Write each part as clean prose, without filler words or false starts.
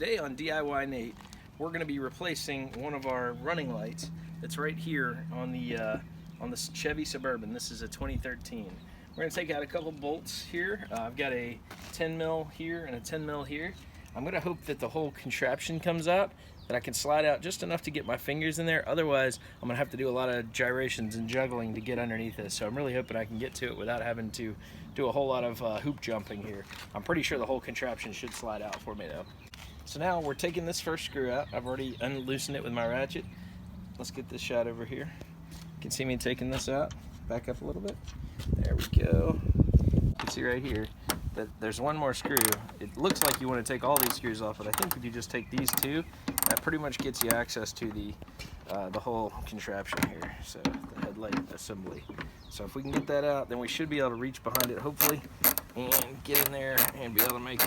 Today on DIYNate, we're going to be replacing one of our running lights that's right here on the Chevy Suburban. This is a 2013. We're going to take out a couple bolts here. I've got a 10 mil here and a 10 mil here. I'm going to hope that the whole contraption comes out, that I can slide out just enough to get my fingers in there. Otherwise, I'm going to have to do a lot of gyrations and juggling to get underneath this. So I'm really hoping I can get to it without having to do a whole lot of hoop jumping here. I'm pretty sure the whole contraption should slide out for me though. So now we're taking this first screw out. I've already unloosened it with my ratchet. Let's get this shot over here. You can see me taking this out. Back up a little bit. There we go. You can see right here that there's one more screw. It looks like you want to take all these screws off, but I think if you just take these two, that pretty much gets you access to the whole contraption here. So the headlight assembly. So if we can get that out, then we should be able to reach behind it hopefully and get in there and be able to make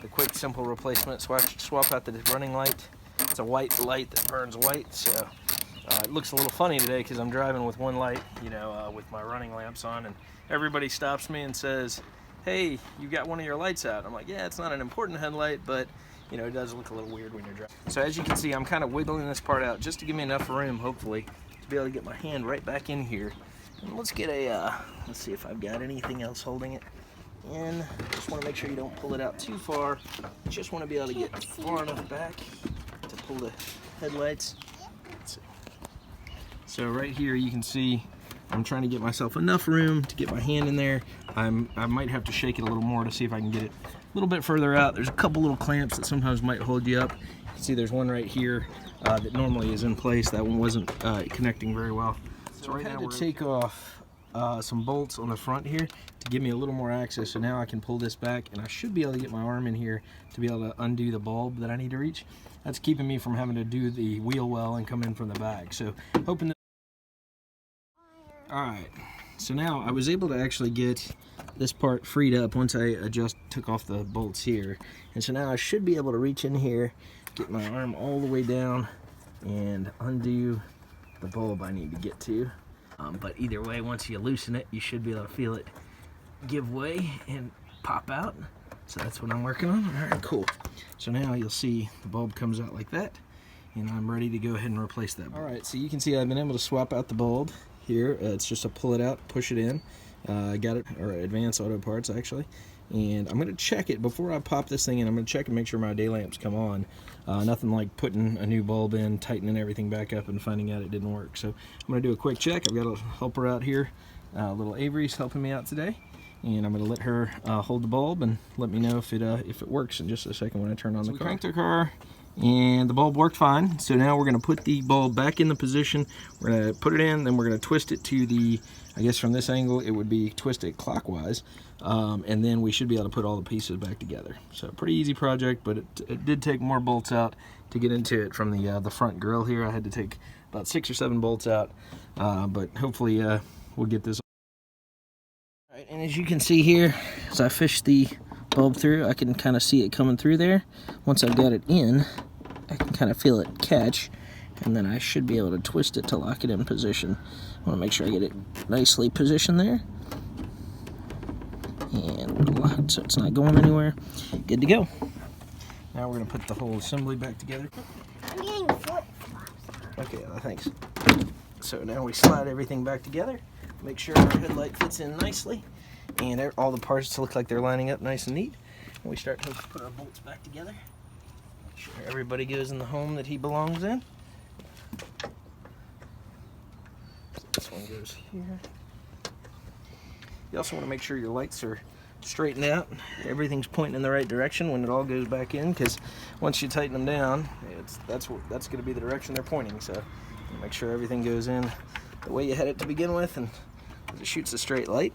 the quick simple replacement. Swap out the running light. It's a white light that burns white, so it looks a little funny today because I'm driving with one light, with my running lamps on, and everybody stops me and says, "Hey, you got one of your lights out." I'm like, "Yeah, it's not an important headlight, but it does look a little weird when you're driving." So as you can see, I'm kind of wiggling this part out just to give me enough room, hopefully, to be able to get my hand right back in here. And let's get let's see if I've got anything else holding it in. Just want to make sure you don't pull it out too far. Just want to be able to get far enough back to pull the headlights. Let's see. So right here you can see I'm trying to get myself enough room to get my hand in there. I might have to shake it a little more to see if I can get it a little bit further out. There's a couple little clamps that sometimes might hold you up. You can see there's one right here that normally is in place. That one wasn't connecting very well. So right now we're to take off some bolts on the front here to give me a little more access. So now I can pull this back and I should be able to get my arm in here to be able to undo the bulb that I need to reach. That's keeping me from having to do the wheel well and come in from the back. So hoping that... Alright, so now I was able to actually get this part freed up once I took off the bolts here. And so now I should be able to reach in here, get my arm all the way down and undo the bulb I need to get to. But either way, once you loosen it, you should be able to feel it give way and pop out. So that's what I'm working on. All right, cool. So now you'll see the bulb comes out like that, and I'm ready to go ahead and replace that bulb. All right, so you can see I've been able to swap out the bulb here. It's just a pull it out, push it in. I got it, or Advanced Auto Parts actually. And I'm going to check it before I pop this thing in. I'm going to check and make sure my day lamps come on. Nothing like putting a new bulb in, tightening everything back up, and finding out it didn't work. So I'm going to do a quick check. I've got a helper out here. Little Avery's helping me out today. And I'm going to let her hold the bulb and let me know if it works in just a second when I turn on the car. We cranked the car and the bulb worked fine. So now we're going to put the bulb back in the position. We're going to put it in, then we're going to twist it to the, I guess from this angle it would be twisted clockwise. And then we should be able to put all the pieces back together. So pretty easy project, but it did take more bolts out to get into it from the front grill here. I had to take about 6 or 7 bolts out, but hopefully we'll get this. All right, and as you can see here, as I fish the bulb through, I can kind of see it coming through there. Once I've got it in, I can kind of feel it catch, and then I should be able to twist it to lock it in position. I want to make sure I get it nicely positioned there. And locked so it's not going anywhere. Good to go. Now we're going to put the whole assembly back together. I'm getting flip-flops. Okay, thanks. So now we slide everything back together. Make sure our headlight fits in nicely. And all the parts look like they're lining up nice and neat. And we start to put our bolts back together. Make sure everybody goes in the home that he belongs in. So this one goes here. You also want to make sure your lights are straightened out. Everything's pointing in the right direction when it all goes back in, because once you tighten them down, that's going to be the direction they're pointing. So make sure everything goes in the way you had it to begin with, and it shoots a straight light.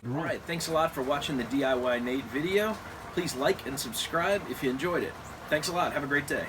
Alright, thanks a lot for watching the DIYNate video. Please like and subscribe if you enjoyed it. Thanks a lot. Have a great day.